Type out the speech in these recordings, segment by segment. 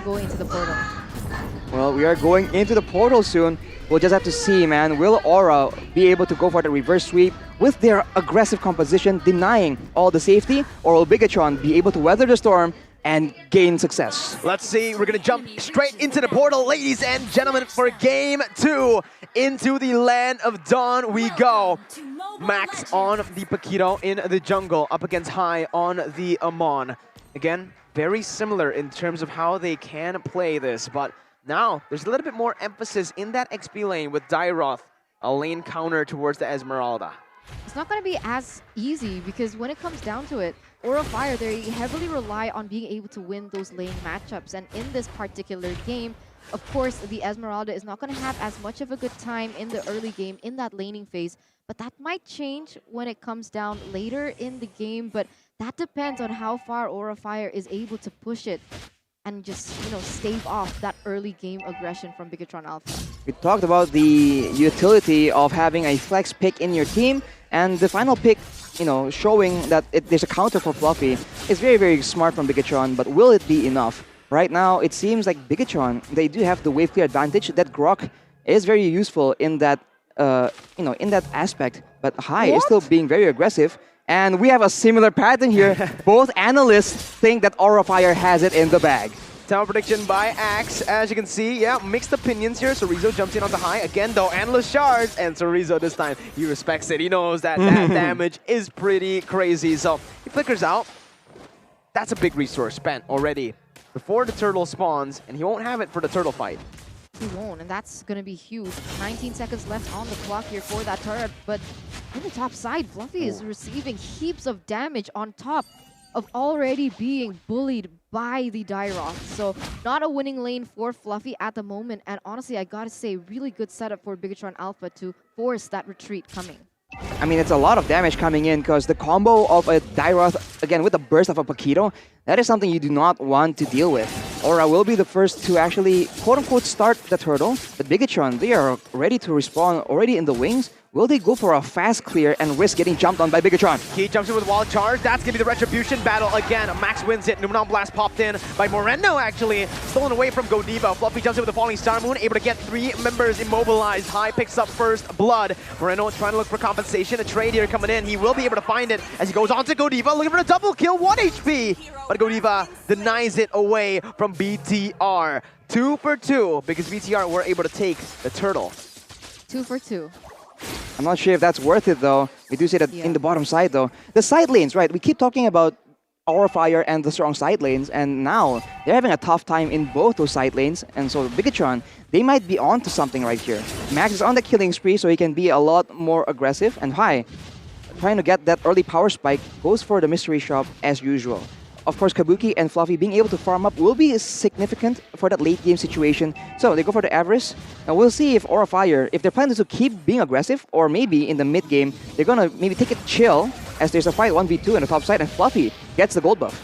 going into the portal. Well, we are going into the portal soon. We'll just have to see, man. Will Aura be able to go for the reverse sweep with their aggressive composition, denying all the safety? Or will Bigetron be able to weather the storm and gain success? Let's see, we're gonna jump straight into the portal, ladies and gentlemen, for game 2. Into the land of Dawn we go. Max on the Paquito in the jungle, up against High on the Amon. Again, very similar in terms of how they can play this, but now there's a little bit more emphasis in that XP lane with Dairoth, a lane counter towards the Esmeralda. It's not going to be as easy because when it comes down to it, Aura Fire, they heavily rely on being able to win those lane matchups. And in this particular game, of course, the Esmeralda is not going to have as much of a good time in the early game in that laning phase. But that might change when it comes down later in the game. But that depends on how far Aura Fire is able to push it and just, stave off that early game aggression from Bigetron Alpha. We talked about the utility of having a flex pick in your team, and the final pick, showing that there's a counter for Fluffy is very, very smart from Bigetron, but will it be enough? Right now, it seems like Bigetron, they do have the wave clear advantage. That Grok is very useful in that, in that aspect, but High is still being very aggressive. And we have a similar pattern here. Both analysts think that Aura Fire has it in the bag. Tower prediction by Axe. As you can see, yeah, mixed opinions here. Sorizo jumps in onto High. Again, though, analyst shards. And Sorizo this time, he respects it. He knows that that damage is pretty crazy. So he flickers out. That's a big resource spent already before the turtle spawns. And he won't have it for the turtle fight. He won't, and that's going to be huge. 19 seconds left on the clock here for that turret, but in the top side, Fluffy is receiving heaps of damage on top of already being bullied by the Dairoth. So not a winning lane for Fluffy at the moment, and honestly, I gotta say, really good setup for Bigetron Alpha to force that retreat coming. I mean, it's a lot of damage coming in because the combo of a Dairoth, again, with the burst of a Paquito, that is something you do not want to deal with. Aura will be the first to actually, quote-unquote, start the turtle, but Bigetron, they are ready to respawn already in the wings. Will they go for a fast clear and risk getting jumped on by Bigetron? He jumps in with Wild Charge. That's going to be the Retribution battle again. Max wins it. Numenon Blast popped in by Moreno, actually. Stolen away from Godiva. Fluffy jumps in with the Falling Star Moon, able to get 3 members immobilized. High picks up first blood. Moreno trying to look for compensation. A trade here coming in. He will be able to find it as he goes on to Godiva, looking for a double kill, 1 HP. But Godiva denies it away from BTR. 2 for 2 because BTR were able to take the turtle. 2 for 2. I'm not sure if that's worth it, though. We do see that in the bottom side, though. The side lanes, right? We keep talking about Aura Fire and the strong side lanes, and now they're having a tough time in both those side lanes. And so Bigetron, they might be on to something right here. Max is on the killing spree, so he can be a lot more aggressive. And High, trying to get that early power spike, goes for the mystery shop as usual. Of course, Kabuki and Fluffy being able to farm up will be significant for that late game situation. So they go for the Avarice. And we'll see if Aura Fire, if they're planning to keep being aggressive, or maybe in the mid game, they're gonna maybe take it chill as there's a fight 1v2 on the top side and Fluffy gets the gold buff.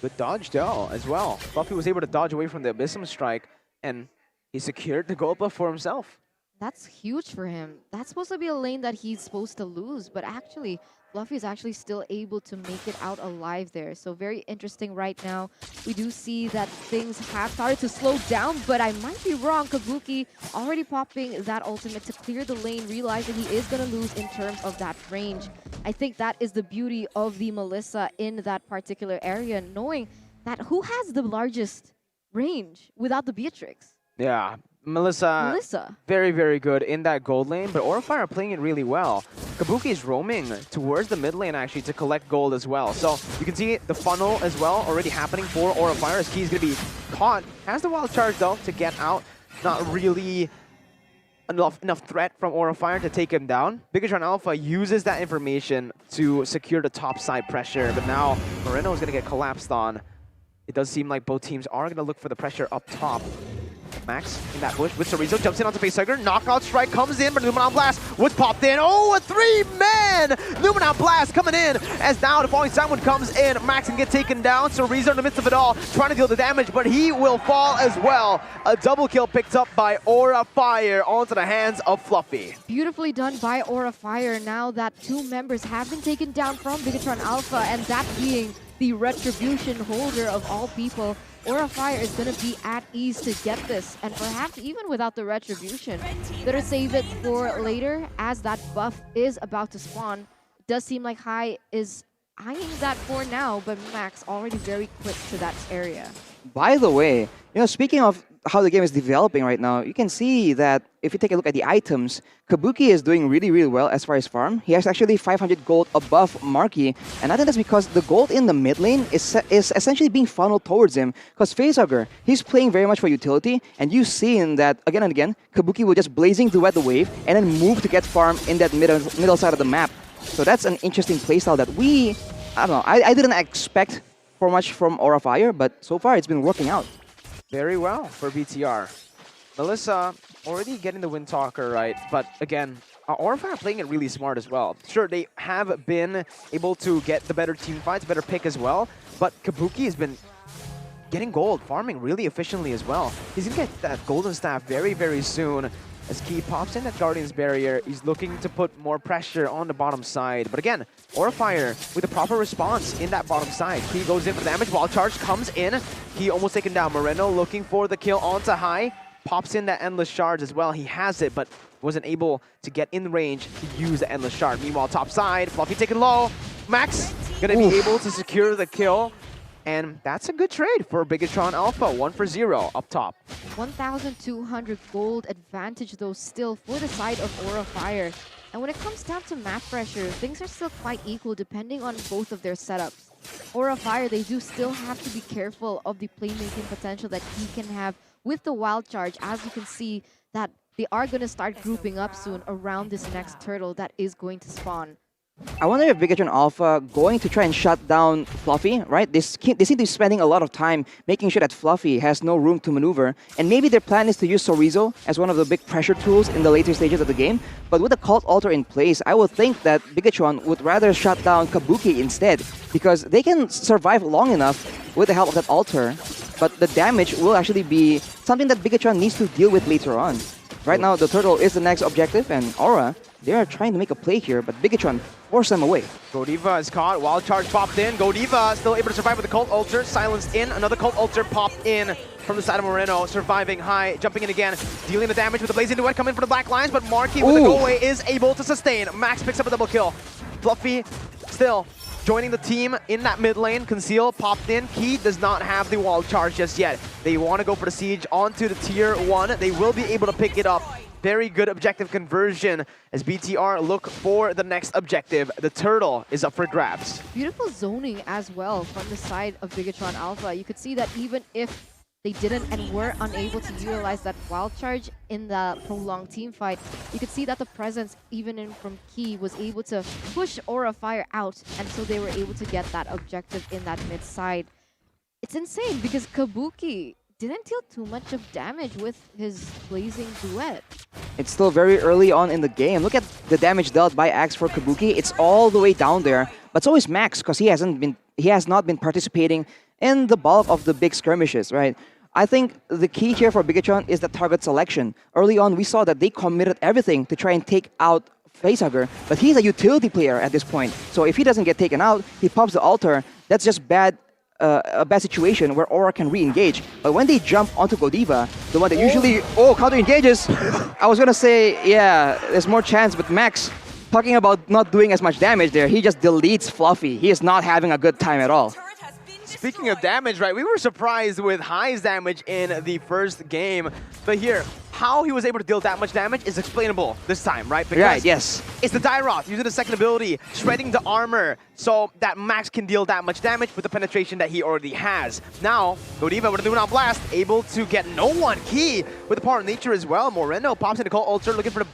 Good dodge though as well. Fluffy was able to dodge away from the Abyssum Strike and he secured the gold buff for himself. That's huge for him. That's supposed to be a lane that he's supposed to lose, but actually, Fluffy is actually still able to make it out alive there. So very interesting right now. We do see that things have started to slow down, but I might be wrong. Kabuki already popping that ultimate to clear the lane, realizing he is going to lose in terms of that range. I think that is the beauty of the Melissa in that particular area, knowing that who has the largest range without the Beatrix? Yeah. Melissa, very, very good in that gold lane, but Aura Fire are playing it really well. Kabuki is roaming towards the mid lane, actually, to collect gold as well. So you can see the funnel as well already happening for Aura Fire as Key is going to be caught. Has the wild charge, though, to get out. Not really enough threat from Aura Fire to take him down. Bigetron Alpha uses that information to secure the top side pressure, but now Moreno is going to get collapsed on. It does seem like both teams are going to look for the pressure up top. Max in that bush with Sorizo, jumps in onto Facehugger. Knockout strike comes in, but Numenon Blast was popped in. Oh, a 3-man! Numenon Blast coming in as now the Falling Someone comes in. Max can get taken down. Sorizo in the midst of it all, trying to deal the damage, but he will fall as well. A double kill picked up by Aura Fire onto the hands of Fluffy. Beautifully done by Aura Fire now that 2 members have been taken down from Bigetron Alpha, and that being the Retribution holder of all people. Aura Fire is going to be at ease to get this, and perhaps even without the Retribution. Better save it for later, as that buff is about to spawn. It does seem like Hai is eyeing that for now, but Max already very quick to that area. By the way, speaking of how the game is developing right now, you can see that if you take a look at the items, Kabuki is doing really, really well as far as farm. He has actually 500 gold above Marky, and I think that's because the gold in the mid lane is essentially being funneled towards him. Because Facehugger, he's playing very much for utility, and you've seen that again and again, Kabuki will just blazing duet the wave and then move to get farm in that middle side of the map. So that's an interesting playstyle that I don't know, I didn't expect for much from Aura Fire, but so far it's been working out. Very well for BTR. Melissa already getting the Wind Talker right, but again, Aura Fire playing it really smart as well. Sure, they have been able to get the better team fights, better pick as well, but Kabuki has been getting gold, farming really efficiently as well. He's gonna get that golden staff very, very soon. As Key pops in that Guardian's Barrier, he's looking to put more pressure on the bottom side. But again, Aura Fire with a proper response in that bottom side. Key goes in for the damage, Wild Charge comes in. Key almost taken down. Moreno looking for the kill onto Hai. Pops in that Endless Shards as well. He has it, but wasn't able to get in range to use the Endless Shard. Meanwhile, top side, Fluffy taken low. Max gonna be able to secure the kill. And that's a good trade for Bigetron Alpha, 1 for 0 up top. 1,200 gold advantage though still for the side of Aura Fire. And when it comes down to map pressure, things are still quite equal depending on both of their setups. Aura Fire, they do still have to be careful of the playmaking potential that he can have with the Wild Charge. As you can see that they are going to start grouping up soon around this next turtle that is going to spawn. I wonder if Bigetron Alpha going to try and shut down Fluffy, right? They seem to be spending a lot of time making sure that Fluffy has no room to maneuver. And maybe their plan is to use Sorizo as one of the big pressure tools in the later stages of the game. But with the Cult Altar in place, I would think that Bigetron would rather shut down Kabuki instead, because they can survive long enough with the help of that altar. But the damage will actually be something that Bigetron needs to deal with later on. Right now, the turtle is the next objective, and Aura, they are trying to make a play here, but Bigetron force them away. Godiva is caught, Wild Charge popped in. Godiva still able to survive with the Cult Altar, silenced in. Another Cult Altar popped in from the side of Moreno, surviving Hai, jumping in again, dealing the damage with the Blazing Duet coming for the Black Lions, but Marky with the go away is able to sustain. Max picks up a double kill. Fluffy still joining the team in that mid lane. Conceal popped in. Key does not have the Wall Charge just yet. They want to go for the siege onto the tier 1. They will be able to pick it up. Very good objective conversion as BTR look for the next objective. The turtle is up for grabs. Beautiful zoning as well from the side of Bigetron Alpha. You could see that even if they didn't and were unable to utilize that Wild Charge in the prolonged team fight, you could see that the presence, even in from Key, was able to push Aura Fire out, and so they were able to get that objective in that mid side. It's insane because Kabuki didn't deal too much of damage with his Blazing Duet. It's still very early on in the game. Look at the damage dealt by Axe for Kabuki. It's all the way down there, but so is Max, because he has not been participating in the bulk of the big skirmishes, right? I think the key here for Bigetron is the target selection. Early on, we saw that they committed everything to try and take out Facehugger, but he's a utility player at this point. So if he doesn't get taken out, he pops the altar. That's just a bad situation where Aura can re-engage. But when they jump onto Godiva, the one that usually counter-engages, I was gonna say, yeah, there's more chance, but Max, talking about not doing as much damage there, he just deletes Fluffy. He is not having a good time at all. Speaking of damage, right, we were surprised with Hai's damage in the first game, but here, how he was able to deal that much damage is explainable this time, right? Because right, yes. It's the Dairoth using the second ability, shredding the armor, so that Max can deal that much damage with the penetration that he already has. Now, Godiva with a Lunar Blast, able to get no one. Key with the Power of Nature as well. Moreno pops in the Cult Altar, looking for the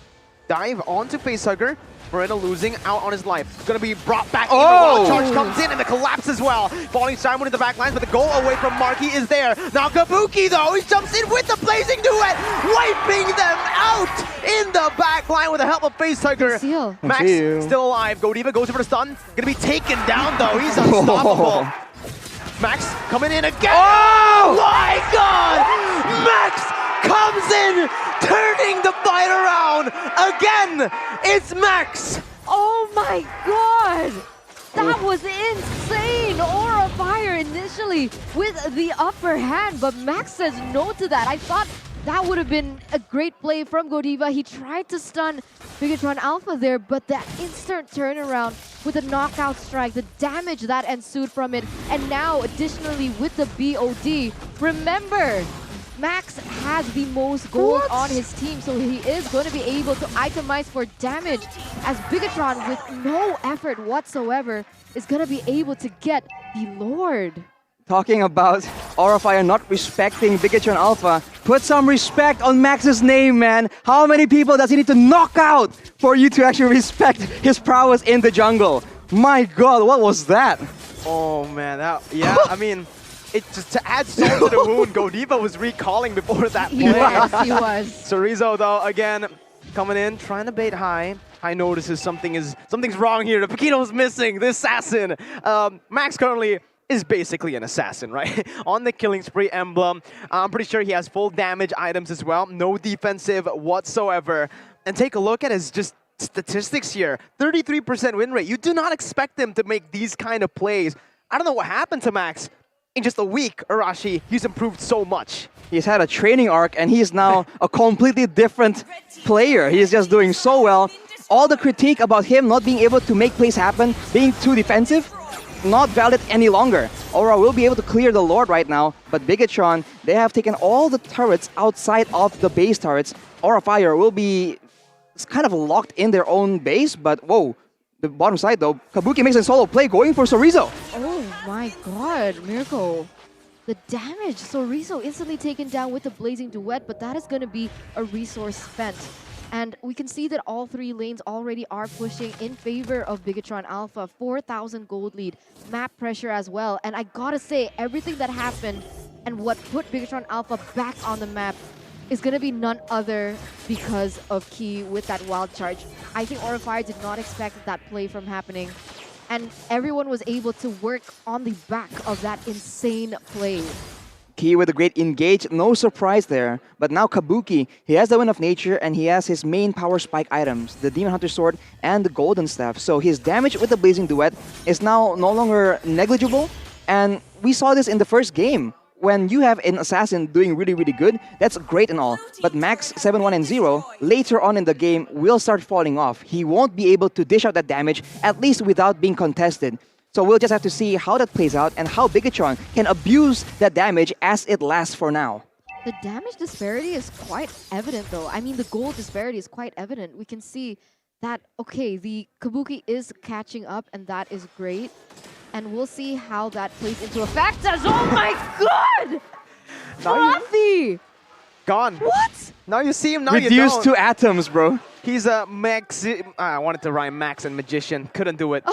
dive onto Facehugger. Moreno losing out on his life. Gonna be brought back in. Wild Charge comes in and the collapse as well. Falling Simon in the back lines, but the goal away from Marky is there. Now Kabuki though, he jumps in with the Blazing Duet, wiping them out in the back line with the help of Facehugger. Max still alive. Godiva goes in for the stun. Gonna be taken down though. He's unstoppable. Max coming in again. Oh my God! Max comes in, turning the fight around again. It's Max. Oh my God! That was insane! Aura Fire initially with the upper hand, but Max says no to that. I thought that would have been a great play from Godiva. He tried to stun Bigetron Alpha there, but that instant turnaround with the knockout strike, the damage that ensued from it, and now additionally with the BOD. Remember, Max has the most gold on his team, so he is going to be able to itemize for damage as Bigetron, with no effort whatsoever, is going to be able to get the Lord. Talking about Aura Fire not respecting Bigetron Alpha, put some respect on Max's name, man. How many people does he need to knock out for you to actually respect his prowess in the jungle? My God, what was that? Oh man, yeah, I mean, it just to add salt to the wound, Godiva was recalling before that play. Yes, he was. Chorizo though, again, coming in, trying to bait high. High notices something's wrong here. The Paquito's missing, the assassin. Max currently is basically an assassin, right? On the killing spree emblem. I'm pretty sure he has full damage items as well. No defensive whatsoever. And take a look at his just statistics here. 33% win rate. You do not expect him to make these kind of plays. I don't know what happened to Max. In just a week, Arashi, he's improved so much. He's had a training arc and he's now a completely different player. He's just doing so well. All the critique about him not being able to make plays happen, being too defensive, not valid any longer. Aura will be able to clear the Lord right now, but Bigetron, they have taken all the turrets outside of the base turrets. Aura Fire will be kind of locked in their own base, but whoa, the bottom side though, Kabuki makes a solo play going for Chorizo. Oh my God, Miracle. The damage, Chorizo instantly taken down with the Blazing Duet, but that is going to be a resource spent. And we can see that all three lanes already are pushing in favor of Bigetron Alpha. 4,000 gold lead, map pressure as well. And I gotta say, everything that happened and what put Bigetron Alpha back on the map is gonna be none other because of Key with that wild charge. I think Aura Fire did not expect that play from happening. And everyone was able to work on the back of that insane play. Key with a great engage, no surprise there. But now Kabuki, he has the Wind of Nature and he has his main power spike items, the Demon Hunter Sword and the Golden Staff. So his damage with the Blazing Duet is now no longer negligible. And we saw this in the first game. When you have an assassin doing really, really good, that's great and all. But Max 7-1 and 0, later on in the game, will start falling off. He won't be able to dish out that damage, at least without being contested. So we'll just have to see how that plays out and how Bigetron can abuse that damage as it lasts for now. The damage disparity is quite evident though. I mean, the gold disparity is quite evident. We can see that, okay, the Kabuki is catching up and that is great. And we'll see how that plays into effect as, oh my God! Fluffy! Gone. What? Now you see him, now Reduced you don't. to atoms, bro. He's a I wanted to rhyme Max and magician. Couldn't do it.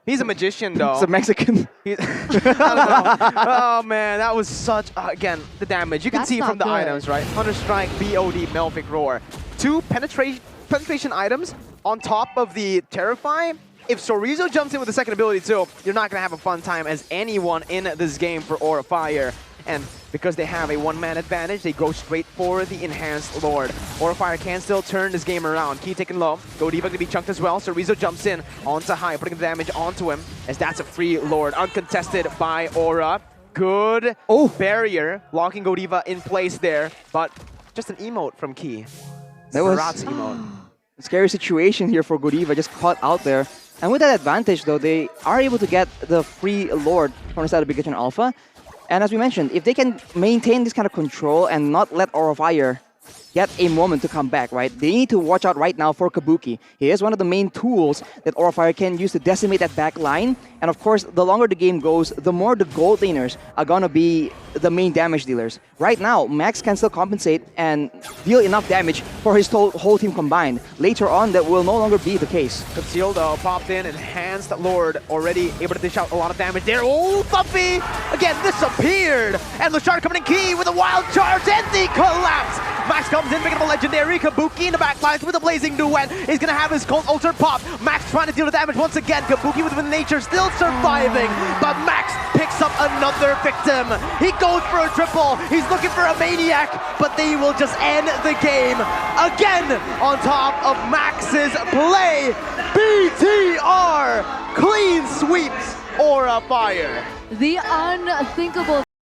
He's a magician, though. He's a Mexican. I don't know. Oh, man. That was such... again, the damage. You can see from the items, right? Hunter Strike, BOD, Melvic Roar. 2 penetration items on top of the Terrify. If Chorizo jumps in with the second ability, too, you're not going to have a fun time as anyone in this game for Aura Fire. And because they have a one-man advantage, they go straight for the Enhanced Lord. Aura Fire can still turn this game around. Key taken low. Godiva going to be chunked as well. Chorizo jumps in onto high, putting the damage onto him, as that's a free Lord. Uncontested by Aura. Good barrier, locking Godiva in place there. But just an emote from Key. That was Rat's emote. a scary situation here for Godiva, just caught out there. And with that advantage, though, they are able to get the free Lord from the side of Bigetron Alpha. And as we mentioned, if they can maintain this kind of control and not let Aura Fire get a moment to come back, right? They need to watch out right now for Kabuki. He is one of the main tools that Aura Fire can use to decimate that back line. And of course, the longer the game goes, the more the gold laners are gonna be the main damage dealers. Right now, Max can still compensate and deal enough damage for his whole team combined. Later on, that will no longer be the case. Concealed popped in, Enhanced Lord already able to dish out a lot of damage there. Oh, Buffy again disappeared. And Lashard coming in Key with a wild charge and the collapse. Max comes in, picking up a legendary. Kabuki in the back lines with a Blazing Duet. He's gonna have his Cold Ulcer pop. Max trying to deal the damage once again. Kabuki with nature still surviving, but Max picks up another victim. He goes for a triple. He's looking for a maniac, but they will just end the game again on top of Max's play. BTR clean sweeps Aura Fire. The unthinkable